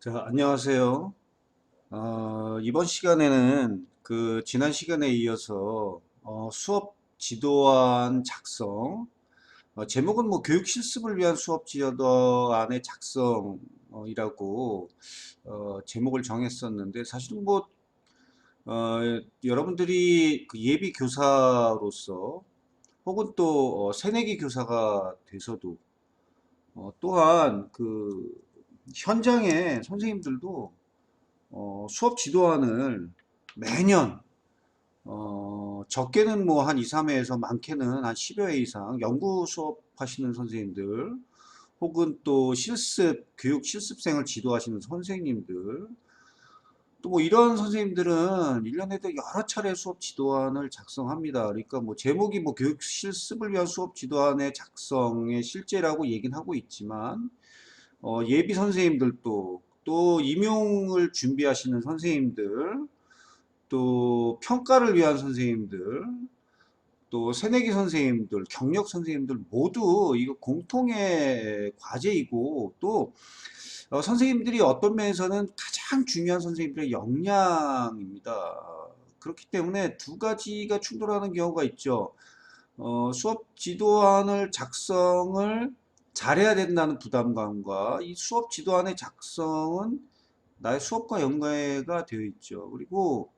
자, 안녕하세요. 이번 시간에는 지난 시간에 이어서 수업 지도안 작성, 제목은 뭐 교육 실습을 위한 수업 지도안의 작성이라고 제목을 정했었는데 사실은 어, 여러분들이 그 예비 교사로서 혹은 또 새내기 교사가 돼서도 또한 현장의 선생님들도 수업 지도안을 매년 적게는 뭐 한 2, 3회에서 많게는 한 10여 회 이상 연구 수업 하시는 선생님들 혹은 또 교육 실습생을 지도하시는 선생님들 또 뭐 이런 선생님들은 1년에도 여러 차례 수업 지도안을 작성합니다. 그러니까 뭐 제목이 뭐 교육 실습을 위한 수업 지도안의 작성의 실제라고 얘기는 하고 있지만 예비 선생님들도 또 임용을 준비하시는 선생님들 또 평가를 위한 선생님들 또 새내기 선생님들 경력 선생님들 모두 이거 공통의 과제이고 또 선생님들이 어떤 면에서는 가장 중요한 선생님들의 역량입니다. 그렇기 때문에 두 가지가 충돌하는 경우가 있죠. 수업 지도안을 작성을 잘해야 된다는 부담감과 이 수업 지도안의 작성은 나의 수업과 연계가 되어 있죠. 그리고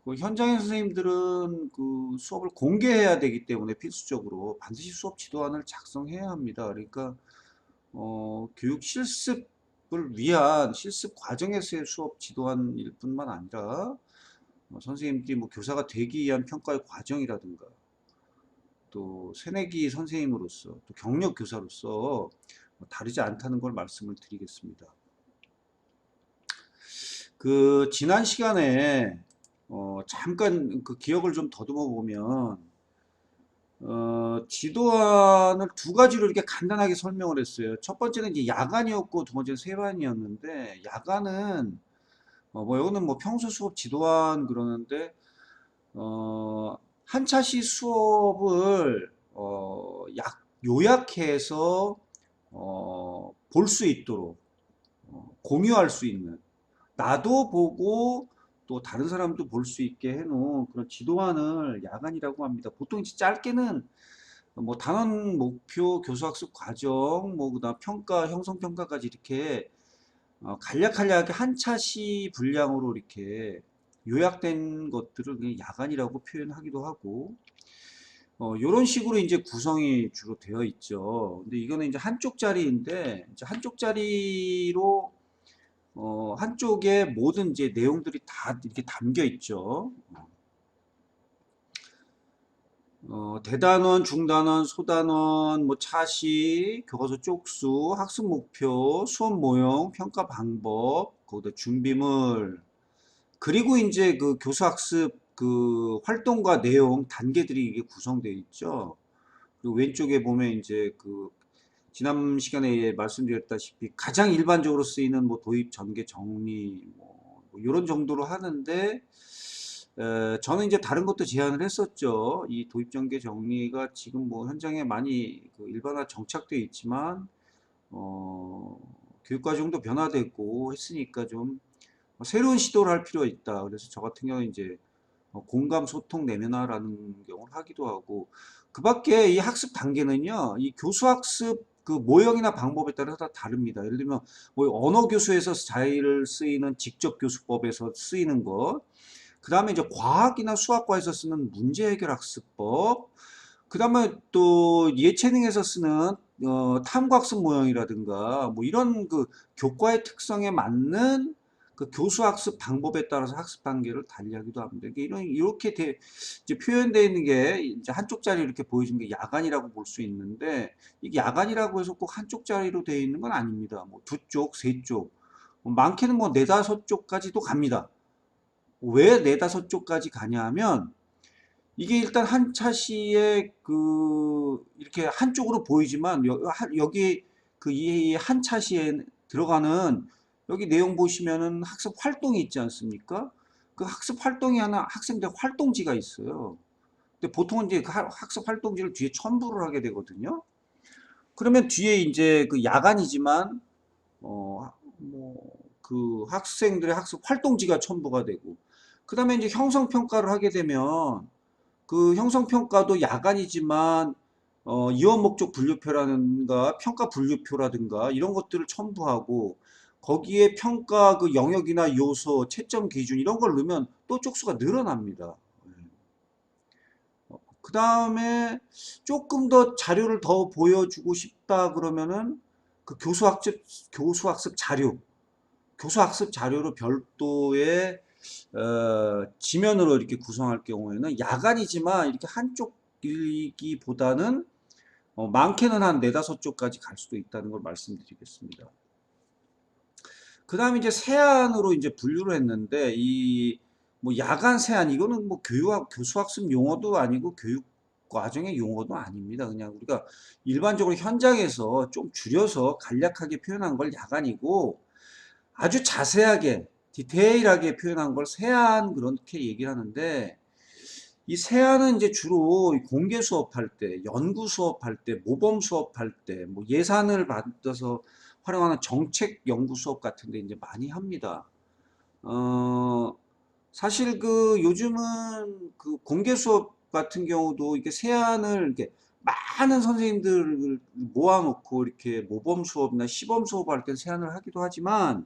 그 현장의 선생님들은 그 수업을 공개해야 되기 때문에 필수적으로 반드시 수업 지도안을 작성해야 합니다. 그러니까 교육 실습을 위한 실습 과정에서의 수업 지도안일 뿐만 아니라 선생님들이 뭐 교사가 되기 위한 평가의 과정이라든가 또 새내기 선생님으로서 또 경력 교사로서 다르지 않다는 걸 말씀을 드리겠습니다. 그 지난 시간에 잠깐 그 기억을 좀 더듬어 보면 지도안을 두 가지로 이렇게 간단하게 설명을 했어요. 첫 번째는 이제 야간이었고 두 번째는 세반이었는데 야간은 뭐 여기는 뭐 평소 수업 지도안 그러는데 한 차시 수업을 요약해서 볼 수 있도록 공유할 수 있는 나도 보고 또 다른 사람도 볼 수 있게 해놓은 그런 지도안을 야간이라고 합니다. 보통 이제 짧게는 뭐 단원 목표, 교수학습 과정, 뭐 그다음 평가, 형성 평가까지 이렇게 간략간략하게 한 차시 분량으로 이렇게 요약된 것들을 그냥 야간이라고 표현하기도 하고 요런 식으로 이제 구성이 주로 되어 있죠. 근데 이거는 이제 한쪽짜리인데 이제 한쪽짜리로 한쪽에 모든 이제 내용들이 다 이렇게 담겨 있죠. 대단원, 중단원, 소단원, 뭐 차시, 교과서 쪽수, 학습 목표, 수업 모형, 평가 방법, 거기다 준비물, 그리고 이제 그 교수학습 그 활동과 내용 단계들이 이게 구성되어 있죠. 그리고 왼쪽에 보면 이제 그 지난 시간에 말씀드렸다시피 가장 일반적으로 쓰이는 뭐 도입 전개 정리 뭐 이런 정도로 하는데 저는 이제 다른 것도 제안을 했었죠. 이 도입 전개 정리가 지금 뭐 현장에 많이 그 일반화 정착되어 있지만 어, 교육과정도 변화되고 했으니까 좀 새로운 시도를 할 필요가 있다. 그래서 저 같은 경우는 이제 공감, 소통, 내면화라는 경우를 하기도 하고 그 밖에 이 학습 단계는요. 이 교수 학습 그 모형이나 방법에 따라서 다 다릅니다. 예를 들면 뭐 언어 교수에서 잘 쓰이는 직접 교수법에서 쓰이는 것, 그 다음에 이제 과학이나 수학과에서 쓰는 문제 해결 학습법, 그 다음에 또 예체능에서 쓰는 탐구학습 모형이라든가 뭐 이런 그 교과의 특성에 맞는 그 교수 학습 방법에 따라서 학습 단계를 달리하기도 합니다. 이렇게 이제 표현되어 있는 게 이제 한쪽짜리 이렇게 보여진 게 야간이라고 볼 수 있는데 이게 야간이라고 해서 꼭 한쪽짜리로 되어 있는 건 아닙니다. 뭐 두 쪽, 세 쪽, 많게는 뭐 네다섯 쪽까지도 갑니다. 왜 네다섯 쪽까지 가냐 하면 이게 일단 한 차시에 그 이렇게 한쪽으로 보이지만 여기 그 이 한 차시에 들어가는 여기 내용 보시면은 학습 활동이 있지 않습니까? 그 학습 활동이 하나 학생들 활동지가 있어요. 근데 보통은 이제 그 학습 활동지를 뒤에 첨부를 하게 되거든요. 그러면 뒤에 이제 그 야간이지만 뭐 그 학생들의 학습 활동지가 첨부가 되고, 그 다음에 이제 형성평가를 하게 되면 그 형성평가도 야간이지만 이원 목적 분류표라든가 평가 분류표라든가 이런 것들을 첨부하고, 거기에 평가 그 영역이나 요소, 채점 기준 이런 걸 넣으면 또 쪽수가 늘어납니다. 그 다음에 조금 더 자료를 더 보여주고 싶다 그러면은 그 교수학습 자료, 교수학습 자료로 별도의 지면으로 이렇게 구성할 경우에는 야간이지만 이렇게 한쪽 일기보다는 많게는 한 네다섯 쪽까지 갈 수도 있다는 걸 말씀드리겠습니다. 그 다음에 이제 세안으로 이제 분류를 했는데, 이 뭐 야간 세안 이거는 뭐 교수학습 용어도 아니고 교육 과정의 용어도 아닙니다. 그냥 우리가 일반적으로 현장에서 좀 줄여서 간략하게 표현한 걸 야간이고, 아주 자세하게 디테일하게 표현한 걸 세안 그렇게 얘기를 하는데, 이 세안은 이제 주로 공개 수업할 때, 연구 수업할 때, 모범 수업할 때, 뭐 예산을 받아서 활용하는 정책 연구 수업 같은 데 이제 많이 합니다. 사실 그 요즘은 그 공개 수업 같은 경우도 이렇게 세안을 이렇게 많은 선생님들을 모아놓고 이렇게 모범 수업이나 시범 수업할 때 세안을 하기도 하지만,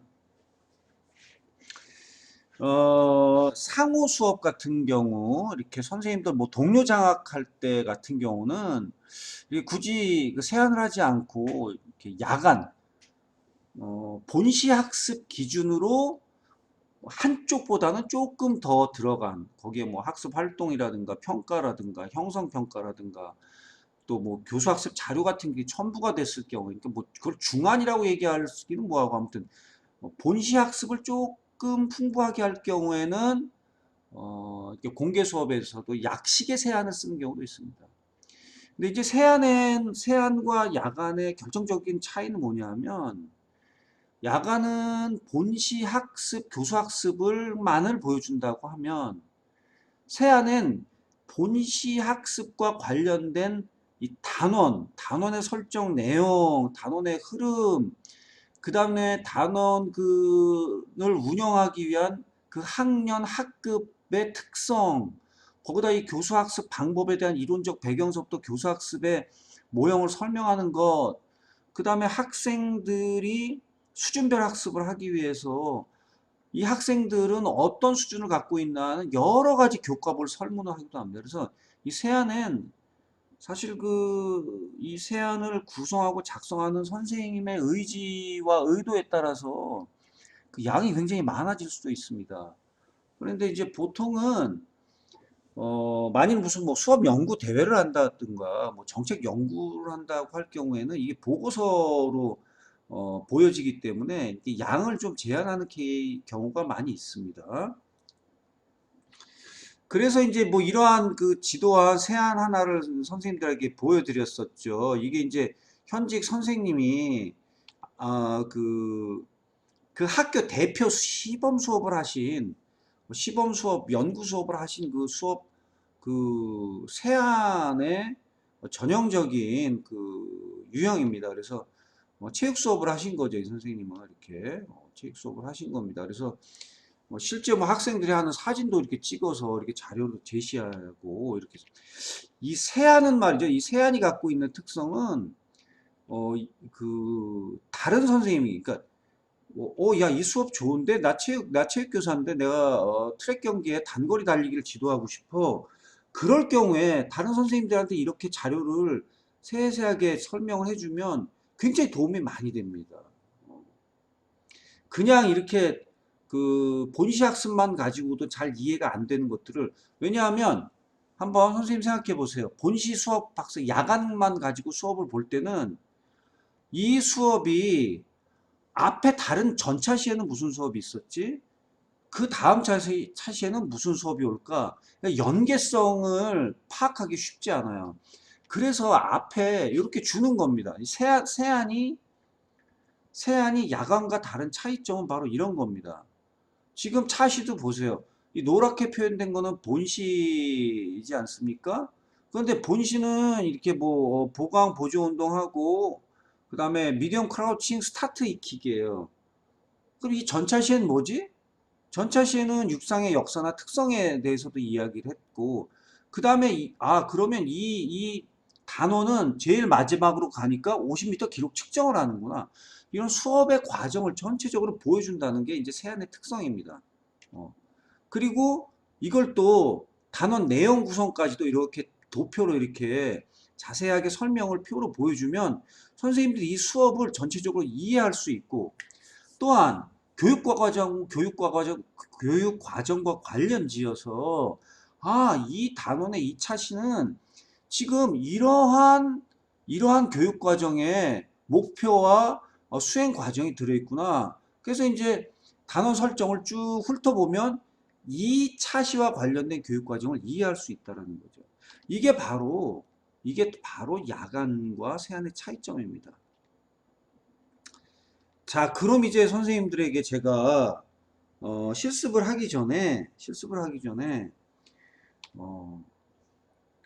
상호 수업 같은 경우, 이렇게 선생님들 뭐 동료 장학할 때 같은 경우는 이게 굳이 그 세안을 하지 않고 이렇게 야간, 본시 학습 기준으로 한쪽보다는 조금 더 들어간, 거기에 뭐 학습 활동이라든가 평가라든가 형성 평가라든가 또 뭐 교수학습 자료 같은 게 첨부가 됐을 경우, 그러니까 뭐 그걸 중한이라고 얘기하기는 뭐하고, 아무튼 본시 학습을 조금 풍부하게 할 경우에는 이렇게 공개 수업에서도 약식의 세안을 쓰는 경우도 있습니다. 근데 이제 세안과 야간의 결정적인 차이는 뭐냐면, 야간은 본시 학습, 교수 학습을만을 보여준다고 하면, 세안은 본시 학습과 관련된 이 단원의 설정 내용, 단원의 흐름, 그 다음에 단원을 운영하기 위한 그 학년 학급의 특성, 거기다 이 교수학습 방법에 대한 이론적 배경서부터 교수학습의 모형을 설명하는 것, 그 다음에 학생들이 수준별 학습을 하기 위해서 이 학생들은 어떤 수준을 갖고 있나는 여러 가지 교과를 설문을 하기도 합니다. 그래서 이 세안은 사실 이 세안을 구성하고 작성하는 선생님의 의지와 의도에 따라서 그 양이 굉장히 많아질 수도 있습니다. 그런데 이제 보통은 만일 무슨 뭐 수업 연구 대회를 한다든가 뭐 정책 연구를 한다고 할 경우에는 이게 보고서로 보여지기 때문에 이게 양을 좀 제한하는 경우가 많이 있습니다. 그래서 이제 뭐 이러한 그 지도한 세안 하나를 선생님들에게 보여드렸었죠. 이게 이제 현직 선생님이 그 학교 대표 시범 수업을 하신, 시범 수업, 연구 수업을 하신 그 수업, 그 세안의 전형적인 그 유형입니다. 그래서 체육 수업을 하신 거죠, 이 선생님은. 이렇게 체육 수업을 하신 겁니다. 그래서 실제 뭐 학생들이 하는 사진도 이렇게 찍어서 이렇게 자료로 제시하고, 이렇게 이 세안은 말이죠. 이 세안이 갖고 있는 특성은 다른 선생님이, 그러니까 야, 이 수업 좋은데? 나 체육 교사인데 내가 트랙 경기에 단거리 달리기를 지도하고 싶어. 그럴 경우에 다른 선생님들한테 이렇게 자료를 세세하게 설명을 해주면 굉장히 도움이 많이 됩니다. 그냥 이렇게 그 본시 학습만 가지고도 잘 이해가 안 되는 것들을, 왜냐하면 한번 선생님 생각해 보세요. 본시 수업 박스 야간만 가지고 수업을 볼 때는 이 수업이 앞에 다른 전차시에는 무슨 수업이 있었지? 그 다음 차시에는 무슨 수업이 올까? 연계성을 파악하기 쉽지 않아요. 그래서 앞에 이렇게 주는 겁니다. 세안이 야간과 다른 차이점은 바로 이런 겁니다. 지금 차시도 보세요. 이 노랗게 표현된 거는 본시이지 않습니까? 그런데 본시는 이렇게 뭐 보강 보조 운동하고, 그 다음에 미디엄 크라우칭 스타트 익히기예요. 그럼 이 전차시에는 뭐지? 전차시에는 육상의 역사나 특성에 대해서도 이야기를 했고, 그 다음에, 그러면 이 단원은 제일 마지막으로 가니까 50m 기록 측정을 하는구나. 이런 수업의 과정을 전체적으로 보여준다는 게 이제 세안의 특성입니다. 어. 그리고 이걸 또 단원 내용 구성까지도 이렇게 도표로 이렇게 자세하게 설명을 표로 보여주면 선생님들이 이 수업을 전체적으로 이해할 수 있고, 또한 교육 과정과 관련 지어서 이 단원의 이 차시는 지금 이러한 교육 과정의 목표와 수행 과정이 들어있구나. 그래서 이제 단원 설정을 쭉 훑어보면 이 차시와 관련된 교육 과정을 이해할 수 있다는 거죠. 이게 바로 야간과 세안의 차이점입니다. 자, 그럼 이제 선생님들에게 제가 실습을 하기 전에 어,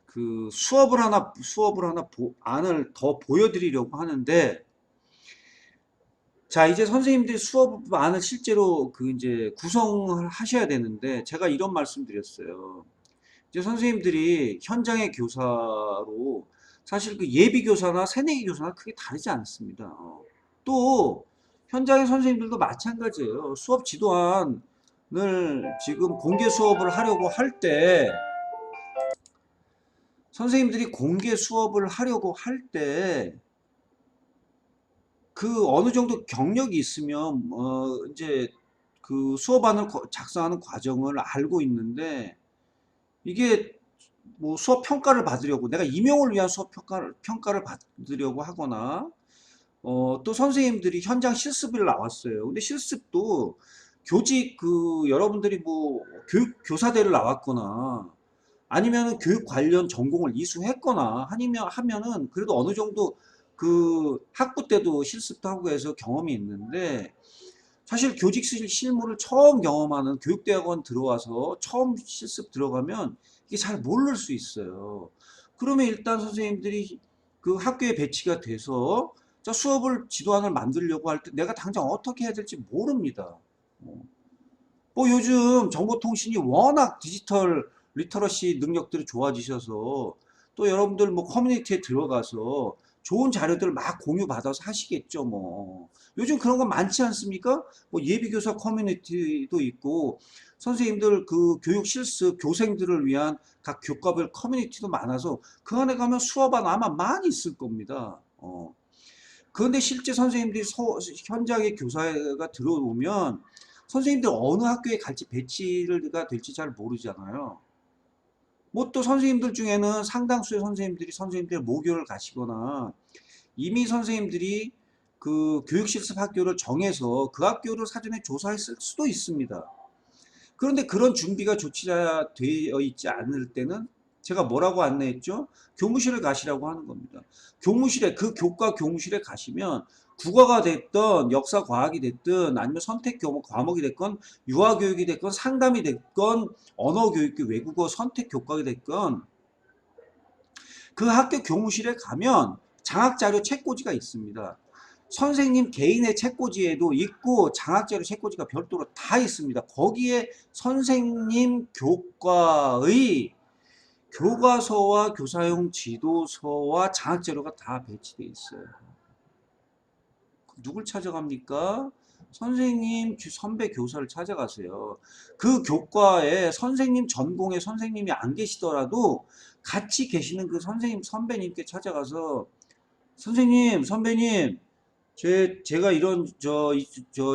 그 수업을 하나 안을 더 보여드리려고 하는데, 자, 이제 선생님들이 수업 안을 실제로 그 이제 구성을 하셔야 되는데, 제가 이런 말씀 드렸어요. 이제 선생님들이 현장의 교사로 사실 그 예비 교사나 새내기 교사나 크게 다르지 않습니다. 또 현장의 선생님들도 마찬가지예요. 수업 지도안을 지금 공개 수업을 하려고 할 때, 선생님들이 공개 수업을 하려고 할 때 그 어느 정도 경력이 있으면 이제 그 수업안을 작성하는 과정을 알고 있는데, 이게 뭐 수업 평가를 받으려고, 내가 임용을 위한 수업 평가를 받으려고 하거나, 또 선생님들이 현장 실습을 나왔어요. 근데 실습도 교직 여러분들이 뭐 교사대를 나왔거나 아니면 교육 관련 전공을 이수했거나 하면은 그래도 어느 정도 그 학부 때도 실습도 하고 해서 경험이 있는데, 사실 교직 실무를 처음 경험하는 교육대학원 들어와서 처음 실습 들어가면 이게 잘 모를 수 있어요. 그러면 일단 선생님들이 그 학교에 배치가 돼서 자, 수업을 지도안을 만들려고 할 때 내가 당장 어떻게 해야 될지 모릅니다. 어. 뭐 요즘 정보통신이 워낙 디지털 리터러시 능력들이 좋아지셔서 또 여러분들 뭐 커뮤니티에 들어가서 좋은 자료들을 막 공유받아서 하시겠죠, 뭐. 요즘 그런 거 많지 않습니까? 뭐 예비교사 커뮤니티도 있고, 선생님들 그 교육 실습, 교생들을 위한 각 교과별 커뮤니티도 많아서 그 안에 가면 수업안 아마 많이 있을 겁니다. 그런데 실제 선생님들이 현장의 교사가 들어오면 선생님들 어느 학교에 갈지 배치가 될지 잘 모르잖아요. 뭐 또 선생님들 중에는 상당수의 선생님들이 모교를 가시거나 이미 선생님들이 그 교육실습 학교를 정해서 그 학교를 사전에 조사했을 수도 있습니다. 그런데 그런 준비가 조치가 되어 있지 않을 때는 제가 뭐라고 안내했죠? 교무실을 가시라고 하는 겁니다. 그 교과 교무실에 가시면 국어가 됐던 역사 과학이 됐든 아니면 선택 과목이 됐건 유아교육이 됐건 상담이 됐건 언어교육 외국어 선택 교과가 됐건 그 학교 교무실에 가면 장학자료 책꽂이가 있습니다. 선생님 개인의 책꽂이에도 있고 장학자료 책꽂이가 별도로 다 있습니다. 거기에 선생님 교과의 교과서와 교사용 지도서와 장학자료가 다 배치되어 있어요. 누굴 찾아갑니까? 선생님, 선배 교사를 찾아가세요. 그 교과에 선생님 전공의 선생님이 안 계시더라도 같이 계시는 그 선생님, 선배님께 찾아가서 선배님, 제가 이런 저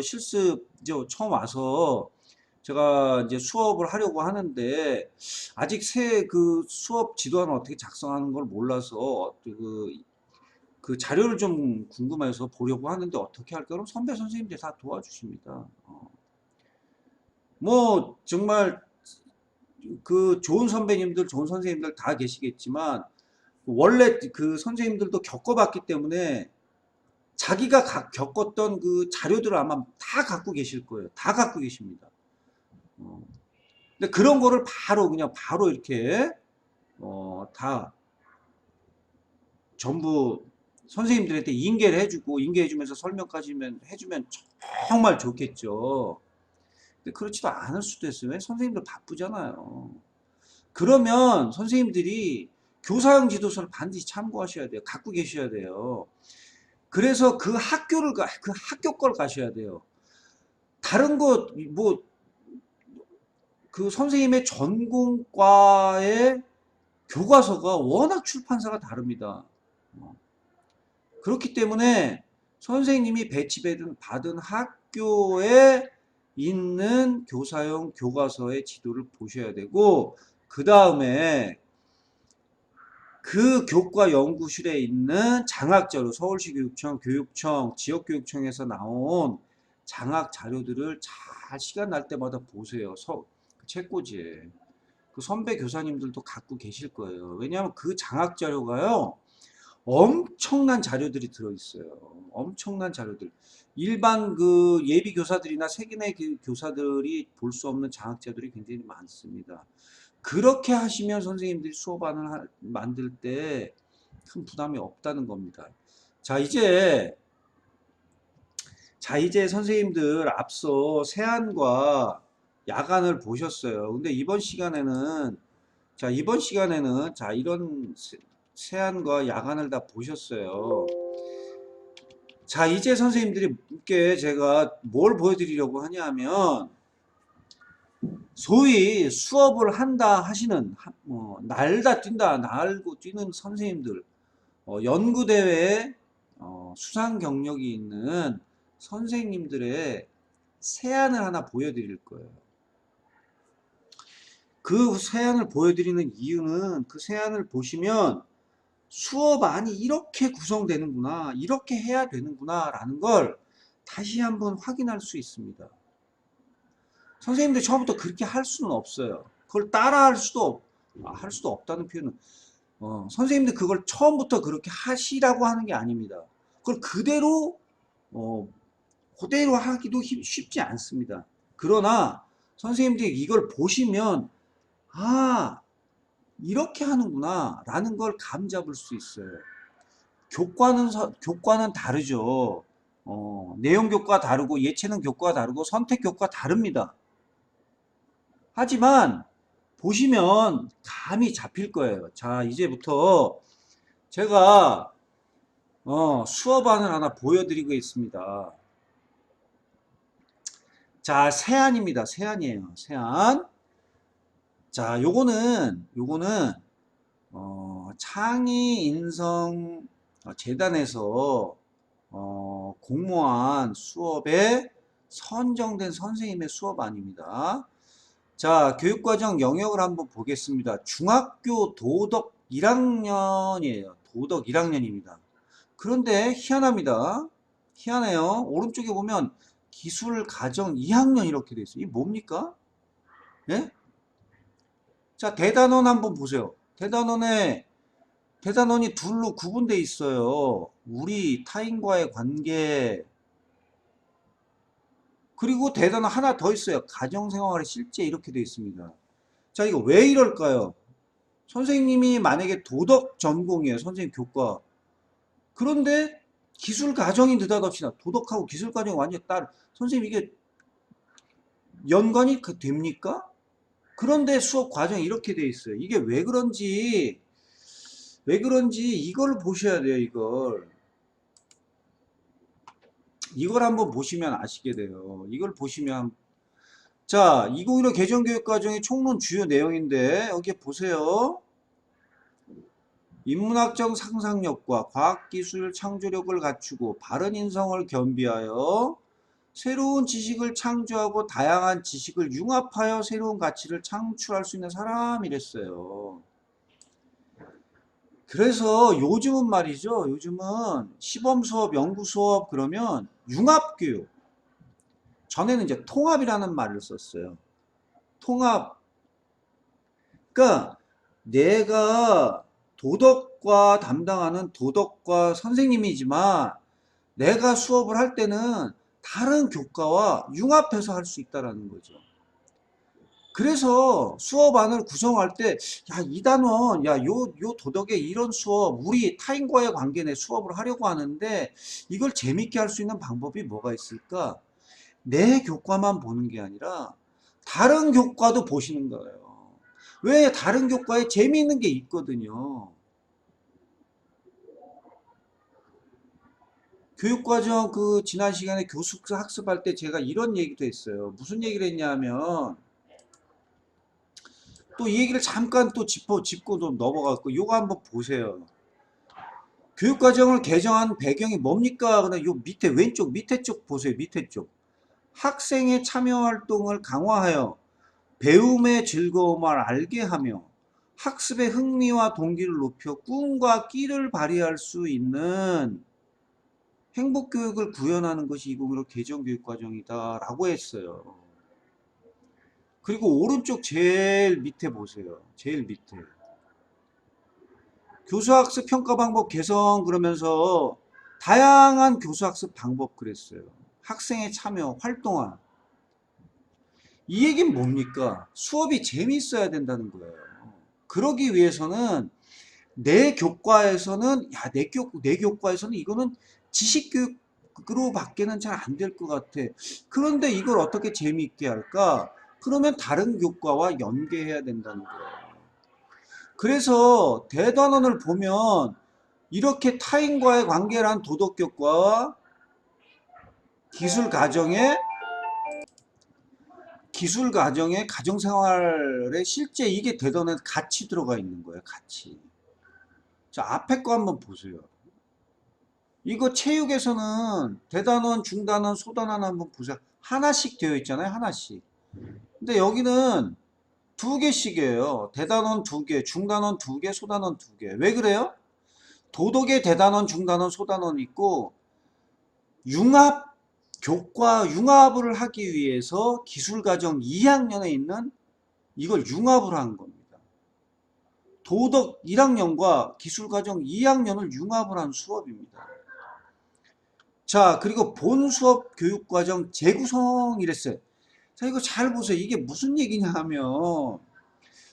실습 이제 처음 와서 제가 이제 수업을 하려고 하는데 아직 그 수업 지도안을 어떻게 작성하는 걸 몰라서 그 자료를 좀 궁금해서 보려고 하는데 어떻게 할까? 그럼 선생님들이 다 도와주십니다. 뭐 정말 그 좋은 선생님들 다 계시겠지만 원래 그 선생님들도 겪어봤기 때문에 자기가 겪었던 그 자료들을 아마 다 갖고 계실 거예요. 다 갖고 계십니다. 근데 그런 거를 바로 이렇게 다 전부 선생님들한테 인계를 해주고 인계해주면서 설명까지 해주면 정말 좋겠죠. 근데 그렇지도 않을 수도 있어요. 왜? 선생님들 바쁘잖아요. 그러면 선생님들이 교사형 지도서를 반드시 참고하셔야 돼요. 갖고 계셔야 돼요. 그래서 그 학교 걸 가셔야 돼요. 다른 거, 뭐, 그 선생님의 전공과의 교과서가 워낙 출판사가 다릅니다. 그렇기 때문에 선생님이 배치받은 학교에 있는 교사용 교과서의 지도를 보셔야 되고, 그 다음에 그 교과 연구실에 있는 장학자료, 서울시 교육청, 교육청, 지역교육청에서 나온 장학 자료들을 잘 시간 날 때마다 보세요. 그 책꽂이에. 그 선배 교사님들도 갖고 계실 거예요. 왜냐하면 그 장학 자료가요, 엄청난 자료들이 들어있어요. 엄청난 자료들. 일반 그 예비 교사들이나 세기내 교사들이 볼 수 없는 장학자들이 굉장히 많습니다. 그렇게 하시면 선생님들이 수업안을 만들 때 큰 부담이 없다는 겁니다. 자, 이제 선생님들 앞서 세안과 야간을 보셨어요. 근데 이번 시간에는 이런 세안과 야간을 다 보셨어요. 자, 이제 선생님들께 제가 뭘 보여드리려고 하냐면, 소위 수업을 한다 하시는, 날다 뛴다, 날고 뛰는 선생님들, 연구대회에 수상 경력이 있는 선생님들의 세안을 하나 보여드릴 거예요. 그 세안을 보여드리는 이유는 그 세안을 보시면 수업안이 이렇게 구성되는구나, 이렇게 해야 되는구나 라는 걸 다시 한번 확인할 수 있습니다. 선생님들 처음부터 그렇게 할 수는 없어요. 그걸 따라 할 수도 없다는 표현은, 선생님들 그걸 처음부터 그렇게 하시라고 하는 게 아닙니다. 그걸 그대로 하기도 쉽지 않습니다. 그러나 선생님들이 이걸 보시면, 아, 이렇게 하는구나 라는 걸 감 잡을 수 있어요. 교과는 다르죠. 내용 교과 다르고 예체능 교과 다르고 선택 교과 다릅니다. 하지만 보시면 감이 잡힐 거예요. 자, 이제부터 제가 수업안을 하나 보여드리고 있습니다. 자, 세안입니다. 세안이에요. 세안. 자, 요거는 창의 인성 재단에서 공모한 수업에 선정된 선생님의 수업안입니다. 자, 교육과정 영역을 한번 보겠습니다. 중학교 도덕 1학년이에요. 도덕 1학년입니다. 그런데 희한합니다. 희한해요. 오른쪽에 보면 기술 가정 2학년 이렇게 돼 있어요. 이게 뭡니까? 예? 자, 대단원 한번 보세요. 대단원이 둘로 구분돼 있어요. 우리 타인과의 관계. 그리고 대단원 하나 더 있어요. 가정생활의 실제 이렇게 돼 있습니다. 자, 이거 왜 이럴까요? 선생님이 만약에 도덕 전공이에요. 선생님 교과. 그런데 기술 가정이 느닷없이 도덕하고 기술 가정이 완전히 선생님 이게 연관이 됩니까? 그런데 수업 과정이 이렇게 돼 있어요. 이게 왜 그런지 이걸 보셔야 돼요. 이걸 한번 보시면 아시게 돼요. 이걸 보시면, 자, 2015 개정교육과정의 총론 주요 내용인데 여기 보세요. 인문학적 상상력과 과학기술 창조력을 갖추고 바른 인성을 겸비하여 새로운 지식을 창조하고 다양한 지식을 융합하여 새로운 가치를 창출할 수 있는 사람이랬어요. 그래서 요즘은 말이죠. 요즘은 시범 수업, 연구 수업 그러면 융합교육. 전에는 이제 통합이라는 말을 썼어요. 통합. 그러니까 내가 도덕과 담당하는 도덕과 선생님이지만 내가 수업을 할 때는 다른 교과와 융합해서 할 수 있다라는 거죠. 그래서 수업안을 구성할 때, 야, 이 단원, 야, 요 도덕의 이런 수업, 우리 타인과의 관계 내 수업을 하려고 하는데, 이걸 재밌게 할 수 있는 방법이 뭐가 있을까? 내 교과만 보는 게 아니라, 다른 교과도 보시는 거예요. 왜 다른 교과에 재미있는 게 있거든요. 교육과정 지난 시간에 교수 학습할 때 제가 이런 얘기도 했어요. 무슨 얘기를 했냐면, 또 이 얘기를 잠깐 또 짚고 좀 넘어갔고, 요거 한번 보세요. 교육과정을 개정한 배경이 뭡니까? 그냥 요 밑에 왼쪽 밑에 쪽 보세요. 밑에 쪽. 학생의 참여 활동을 강화하여 배움의 즐거움을 알게 하며 학습의 흥미와 동기를 높여 꿈과 끼를 발휘할 수 있는 행복교육을 구현하는 것이 2015 개정교육과정이다라고 했어요. 그리고 오른쪽 제일 밑에 보세요. 제일 밑에. 교수학습 평가 방법 개선 그러면서 다양한 교수학습 방법 그랬어요. 학생의 참여, 활동화. 이 얘기는 뭡니까? 수업이 재미있어야 된다는 거예요. 그러기 위해서는 내 교과에서는 내 교과에서는 이거는 지식교육으로 밖에는 잘 안 될 것 같아. 그런데 이걸 어떻게 재미있게 할까? 그러면 다른 교과와 연계해야 된다는 거예요. 그래서 대단원을 보면 이렇게 타인과의 관계란 도덕교과와 기술가정의 가정생활에 실제 이게 대단한 같이 들어가 있는 거예요. 같이. 자, 앞에 거 한번 보세요. 이거 체육에서는 대단원, 중단원, 소단원 한번 보세요. 하나씩 되어 있잖아요. 하나씩. 근데 여기는 두 개씩이에요. 대단원 두 개, 중단원 두 개, 소단원 두 개. 왜 그래요? 도덕의 대단원, 중단원, 소단원 있고 교과 융합을 하기 위해서 기술과정 2학년에 있는 이걸 융합을 한 겁니다. 도덕 1학년과 기술과정 2학년을 융합을 한 수업입니다. 자, 그리고 본 수업 교육과정 재구성이랬어요. 자, 이거 잘 보세요. 이게 무슨 얘기냐 하면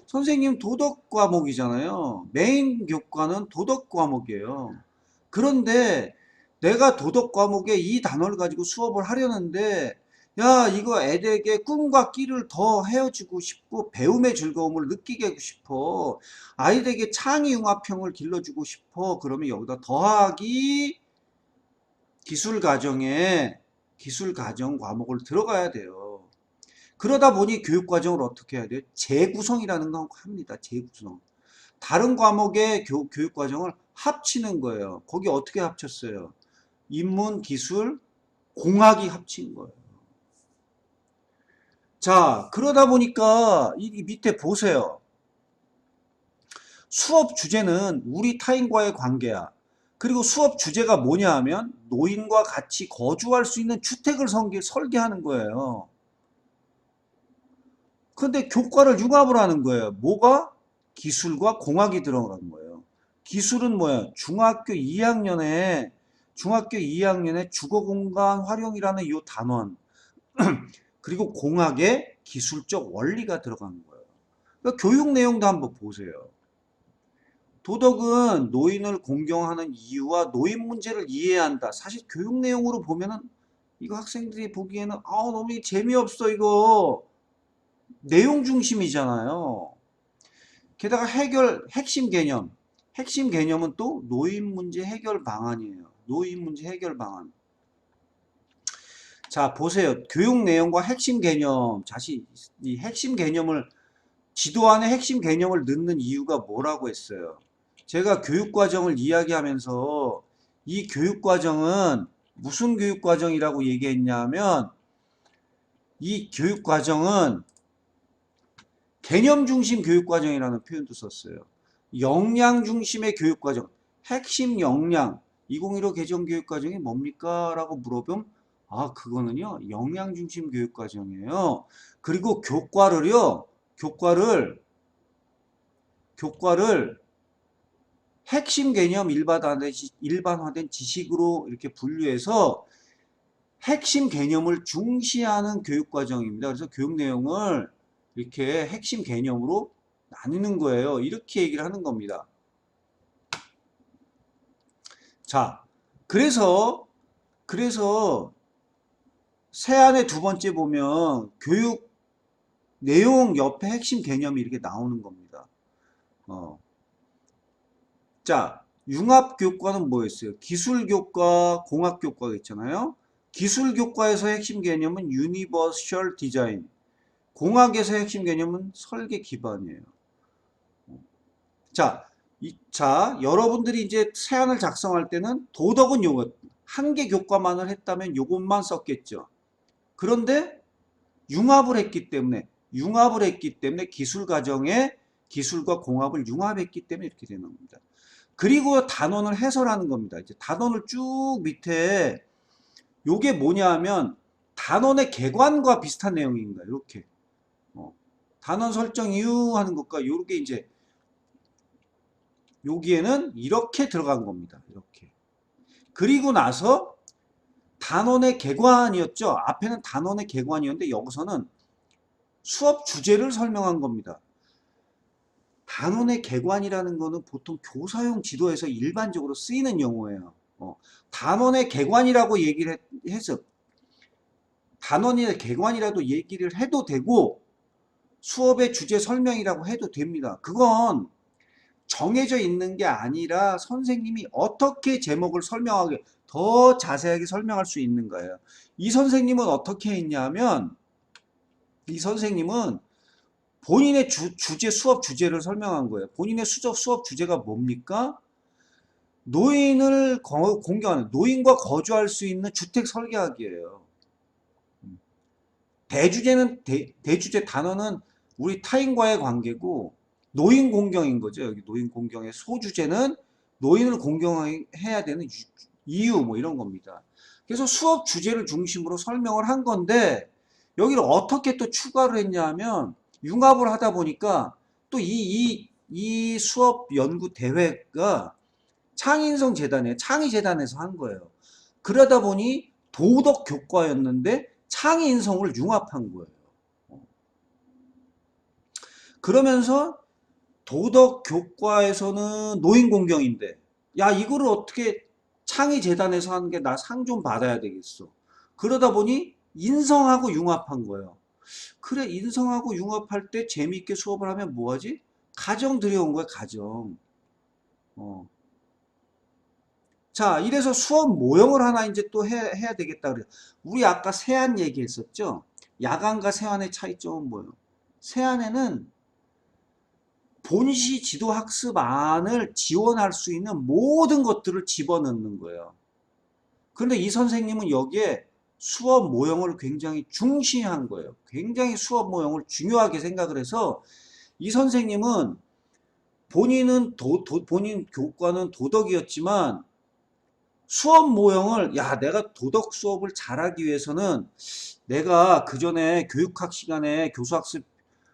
선생님 도덕 과목이잖아요. 메인 교과는 도덕 과목이에요. 그런데 내가 도덕 과목에 이 단어를 가지고 수업을 하려는데 야, 이거 애들에게 꿈과 끼를 더 헤어지고 싶고 배움의 즐거움을 느끼게 하고 싶어. 아이들에게 창의융합형을 길러주고 싶어. 그러면 여기다 더하기 기술과정 과목을 들어가야 돼요. 그러다 보니 교육과정을 어떻게 해야 돼요? 재구성이라는 거 합니다. 재구성. 다른 과목의 교육과정을 합치는 거예요. 거기 어떻게 합쳤어요? 인문, 기술, 공학이 합친 거예요. 자, 그러다 보니까 이 밑에 보세요. 수업 주제는 우리 타인과의 관계야. 그리고 수업 주제가 뭐냐 하면 노인과 같이 거주할 수 있는 주택을 설계하는 거예요. 그런데 교과를 융합을 하는 거예요. 뭐가? 기술과 공학이 들어간 거예요. 기술은 뭐야? 중학교 2학년에 주거공간 활용이라는 이 단원 그리고 공학의 기술적 원리가 들어간 거예요. 그러니까 교육 내용도 한번 보세요. 도덕은 노인을 공경하는 이유와 노인 문제를 이해해야 한다. 사실 교육 내용으로 보면은 이거 학생들이 보기에는 너무 재미없어 이거 내용 중심이잖아요. 게다가 핵심 개념은 또 노인 문제 해결 방안이에요. 노인 문제 해결 방안. 자, 보세요. 교육 내용과 핵심 개념, 이 핵심 개념을, 지도 안에 핵심 개념을 넣는 이유가 뭐라고 했어요? 제가 교육과정을 이야기하면서 이 교육과정은 무슨 교육과정이라고 얘기했냐면 이 교육과정은 개념 중심 교육과정이라는 표현도 썼어요. 역량 중심의 교육과정, 핵심 역량, 2015 개정교육과정이 뭡니까? 라고 물어보면 그거는요 역량 중심 교육과정이에요. 그리고 교과를 핵심 개념 일반화된 지식으로 이렇게 분류해서 핵심 개념을 중시하는 교육과정입니다. 그래서 교육 내용을 이렇게 핵심 개념으로 나누는 거예요. 이렇게 얘기를 하는 겁니다. 자, 그래서 세안의 두 번째 보면 교육 내용 옆에 핵심 개념이 이렇게 나오는 겁니다. 자, 융합교과는 뭐였어요? 기술교과, 공학교과가 있잖아요. 기술교과에서 핵심 개념은 유니버셜 디자인, 공학에서 핵심 개념은 설계 기반이에요. 자, 여러분들이 이제 세안을 작성할 때는 도덕은 요거 한 개 교과만을 했다면 요것만 썼겠죠. 그런데 융합을 했기 때문에 기술 과정에 기술과 공학을 융합했기 때문에 이렇게 되는 겁니다. 그리고 단원을 해설하는 겁니다. 이제 단원을 쭉 밑에 요게 뭐냐 하면 단원의 개관과 비슷한 내용입니다. 이렇게 단원 설정 이유 하는 것과 요렇게 이제 여기에는 이렇게 들어간 겁니다. 이렇게. 그리고 나서 단원의 개관이었죠. 앞에는 단원의 개관이었는데 여기서는 수업 주제를 설명한 겁니다. 단원의 개관이라는 거는 보통 교사용 지도에서 일반적으로 쓰이는 용어예요. 단원의 개관이라고 얘기를 해서 단원의 개관이라도 얘기를 해도 되고 수업의 주제 설명이라고 해도 됩니다. 그건 정해져 있는 게 아니라 선생님이 어떻게 제목을 설명하게 더 자세하게 설명할 수 있는 거예요. 이 선생님은 어떻게 했냐면 이 선생님은 본인의 주제 수업 주제를 설명한 거예요. 본인의 수업 주제가 뭡니까? 노인을 공경하는 노인과 거주할 수 있는 주택 설계학이에요. 대주제 단어는 우리 타인과의 관계고 노인 공경인 거죠. 여기 노인 공경의 소주제는 노인을 공경해야 되는 이유 뭐 이런 겁니다. 그래서 수업 주제를 중심으로 설명을 한 건데 여기를 어떻게 또 추가를 했냐면 융합을 하다 보니까 또 이 수업 연구 대회가 창의재단에서 한 거예요. 그러다 보니 도덕 교과였는데 창의인성을 융합한 거예요. 그러면서 도덕 교과에서는 노인 공경인데 야 이거를 어떻게 창의재단에서 하는 게 나 상 좀 받아야 되겠어. 그러다 보니 인성하고 융합한 거예요. 그래 인성하고 융합할 때 재미있게 수업을 하면 뭐하지? 가정 들여온 거야 가정. 자 이래서 수업 모형을 하나 이제 또 해야 되겠다 그래. 우리 아까 세안 얘기했었죠. 야간과 세안의 차이점은 뭐예요? 세안에는 본시 지도학습안을 지원할 수 있는 모든 것들을 집어넣는 거예요. 그런데 이 선생님은 여기에 수업 모형을 굉장히 중시한 거예요. 굉장히 수업 모형을 중요하게 생각을 해서 이 선생님은 본인 교과는 도덕이었지만 수업 모형을 내가 도덕 수업을 잘하기 위해서는 내가 그 전에 교육학 시간에 교수학습